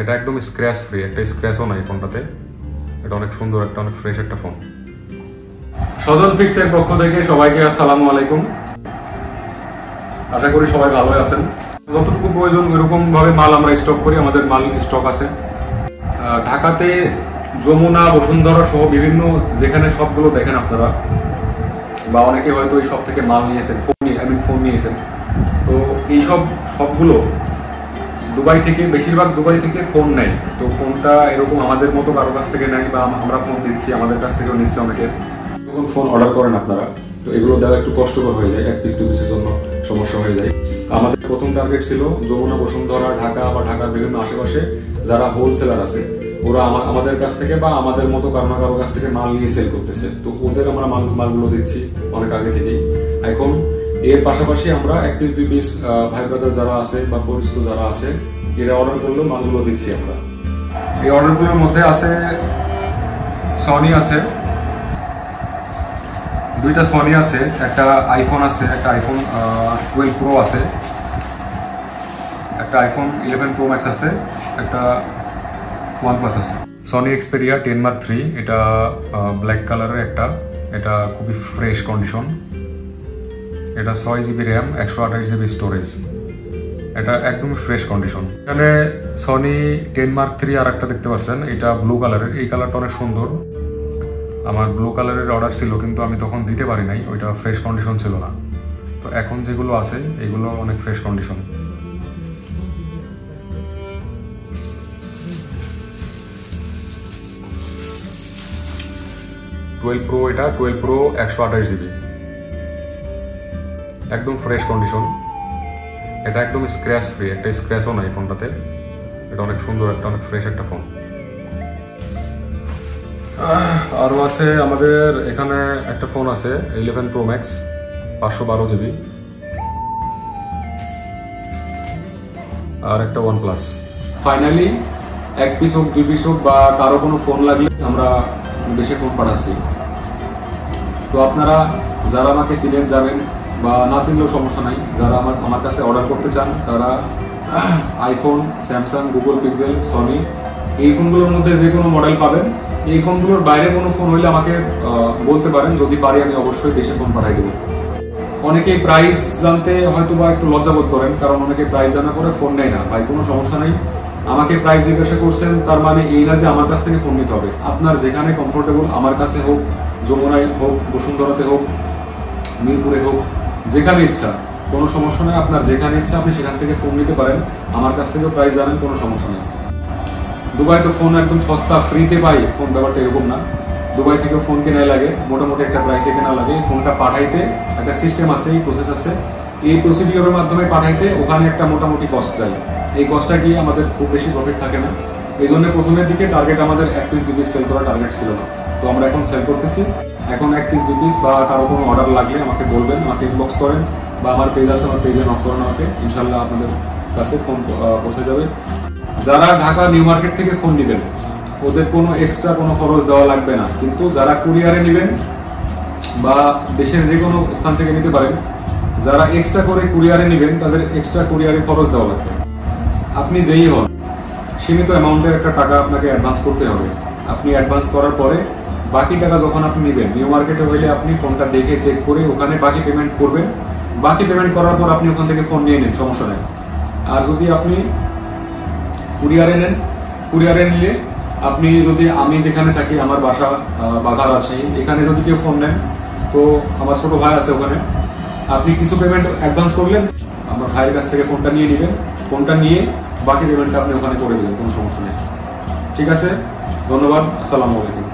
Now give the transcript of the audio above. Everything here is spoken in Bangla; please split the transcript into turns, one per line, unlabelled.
এটা একদম স্ক্র্যাচ ফ্রি, একটা স্ক্র্যাচও নাই ফোনটাতে। এটা অনেক সুন্দর, একটা অনেক ফ্রেশ একটা ফোন। স্বজন ফিক্সের পক্ষ থেকে সবাইকে আসসালামু আলাইকুম। আশা করি সবাই ভালো আছেন। যতটুকু প্রয়োজন ওইরকম ভাবে মাল আমরা স্টক করি, আমাদের মাল স্টক আছে। ঢাকাতে যমুনা, বসুন্ধরা সহ বিভিন্ন যেখানে সবগুলো দেখেন আপনারা, বা অনেকে হয়তো এই সব থেকে মাল নিয়েছেন, ফোন নিয়েছেন। তো এই সবগুলো দুবাই থেকে, বেশিরভাগ দুবাই থেকে ফোন নেয়। তো ফোনটা এরকম আমাদের মতো কারো কাছ থেকে নেয়, বা আমরা ফোন দিচ্ছি, আমাদের কাছ থেকেও নিচ্ছি অনেকে। যখন ফোন অর্ডার করেন আপনারা, তো এগুলো দেওয়া একটু কষ্টকর হয়ে যায়, এক পিস দু পিসের জন্য সমস্যা হয়ে যায়। আমাদের প্রথম টার্গেট ছিল যমুনা, বসুন্ধরা, ঢাকা বা ঢাকার বিভিন্ন আশেপাশে যারা হোলসেলার আছে, ওরা আমাদের কাছ থেকে বা আমাদের মতো কারো না কারো কাছ থেকে মাল নিয়ে সেল করতেছে। তো ওদের আমরা মালগুলো দিচ্ছি অনেক আগে থেকেই। এখন এর পাশাপাশি আমরা এক পিস দুই পিস ভাই ব্রাদার যারা আছে বা পরিচিত যারা আছে, এরা অর্ডার করলেও মালগুলো দিচ্ছি আমরা। এই অর্ডারগুলোর মধ্যে আছে সনি আছে, দুইটা সনি আছে, একটা আইফোন আছে, একটা আইফোন 12 প্রো আছে, একটা আইফোন 11 প্রো ম্যাক্স আছে, একটা OnePlus আছে। সনি এক্সপেরিয়া 10 Mark III, এটা ব্ল্যাক কালারের একটা, এটা খুবই ফ্রেশ কন্ডিশন। এটা 6 GB র্যাম, 128 GB স্টোরেজ, এটা একদম ফ্রেশ কন্ডিশন। এখানে সনি 10 Mark III আর একটা দেখতে পাচ্ছেন, এটা ব্লু কালারের। এই কালারটা অনেক সুন্দর। আমার ব্লু কালারের অর্ডার ছিল, কিন্তু আমি তখন দিতে পারি নাই, ওইটা ফ্রেশ কন্ডিশন ছিল না। তো এখন যেগুলো আছে এগুলো অনেক ফ্রেশ কন্ডিশন। এটা 12 প্রো 128 GB, একদম ফ্রেশ কন্ডিশন। এটা একদম স্ক্র্যাচ ফ্রি, একটা স্ক্র্যাচও নাই ফোনটাতে। এটা অনেক সুন্দর, একটা অনেক ফ্রেশ একটা ফোন। আরও আছে আমাদের এখানে একটা ফোন আছে 11 প্রো ম্যাক্স 512 GB, আর একটা OnePlus। ফাইনালি এক পিস হোক, দুই পিস হোক, বা কারো কোনো ফোন লাগলে আমরা দেশে ফোন পাঠাচ্ছি। তো আপনারা যারা আমাকে চিনেন যাবেন, বা না চিনলেও সমস্যা নাই, যারা আমার কাছে অর্ডার করতে চান তারা iPhone, Samsung, Google pixel, Sony, এই ফোনগুলোর মধ্যে যে কোনো মডেল পাবেন। এই ফোনগুলোর বাইরে কোনো ফোন হইলে আমাকে বলতে পারেন, যদি পারি আমি অবশ্যই দেশে ফোন পাঠাই দেবো। অনেকেই প্রাইস জানতে হয়তো বা একটু লজ্জাবোধ করেন, কারণ অনেকে প্রাইস জানা করে ফোন নেয় না। ভাই কোনো সমস্যা নেই, আমাকে প্রাইস জিজ্ঞাসা করছেন তার মানে এই না যে আমার কাছ থেকে ফোন নিতে হবে। আপনার যেখানে কমফোর্টেবল, আমার কাছে হোক, যমুনায় হোক, বসুন্ধরাতে হোক, মিরপুরে হোক, যেখানে ইচ্ছা, কোনো সমস্যা নেই। আপনার যেখানে ইচ্ছা আপনি সেখান থেকে ফোন নিতে পারেন, আমার কাছ থেকেও প্রাইস জানেন, কোনো সমস্যা নেই। দুবাই তো ফোন একদম সস্তা, ফ্রিতে পাই ফোন, ব্যাপারটা এরকম না। দুবাই থেকে ফোন কেনাই লাগে, মোটামুটি একটা প্রাইসে কেনা লাগে। ফোনটা পাঠাইতে একটা সিস্টেম আছে, এই প্রসেস আছে, এই প্রসিডিওরের মাধ্যমে পাঠাইতে ওখানে একটা মোটামুটি কস্ট যায়। এই কস্টটা গিয়ে আমাদের খুব বেশি প্রফিট থাকে না। এই জন্য প্রথমের দিকে টার্গেট আমাদের এক পিস দুই পিস সেল করার টার্গেট ছিল না। তো আমরা এখন সেল করতেছি। এখন এক পিস দুই পিস বা কারো কোনো অর্ডার লাগলে আমাকে বলবেন, আমাকে ইনবক্স করেন, বা আমার পেজ আছে, আমার পেজে নক করেন আমাকে, ইনশাল্লাহ আপনাদের কাছে ফোন পৌঁছে যাবে। যারা ঢাকা নিউ মার্কেট থেকে ফোন নেবেন, ওদের কোনো এক্সট্রা কোনো খরচ দেওয়া লাগবে না। কিন্তু যারা কুরিয়ারে নেবেন বা দেশের যে কোনো স্থান থেকে নিতে পারেন, যারা এক্সট্রা করে কুরিয়ারে নেবেন তাদের এক্সট্রা কুরিয়ারে খরচ দেওয়া লাগবে। আপনি যেই হন, সীমিত অ্যামাউন্টের একটা টাকা আপনাকে অ্যাডভান্স করতে হবে। আপনি অ্যাডভান্স করার পরে বাকি টাকা যখন আপনি নেবেন, নিউ মার্কেটে হইলে আপনি ফোনটা দেখে চেক করে ওখানে বাকি পেমেন্ট করবেন। বাকি পেমেন্ট করার পর আপনি ওখান থেকে ফোন নিয়ে নেন, সমস্যা নেই। আর যদি আপনি কুরিয়ারে নেন, কুরিয়ারে নিলে আপনি যদি, আমি যেখানে থাকি, আমার বাসা বাঘা রাজশাহী, এখানে যদি কেউ ফোন নেন, তো আমার ছোট ভাই আছে ওখানে, আপনি কিছু পেমেন্ট অ্যাডভান্স করলেন, আমার ভাইয়ের কাছ থেকে ফোনটা নিয়ে নেবেন, ফোনটা নিয়ে বাকি পেমেন্টটা আপনি ওখানে করে দেবেন, কোনো সমস্যা নেই। ঠিক আছে, ধন্যবাদ, আসসালামু আলাইকুম।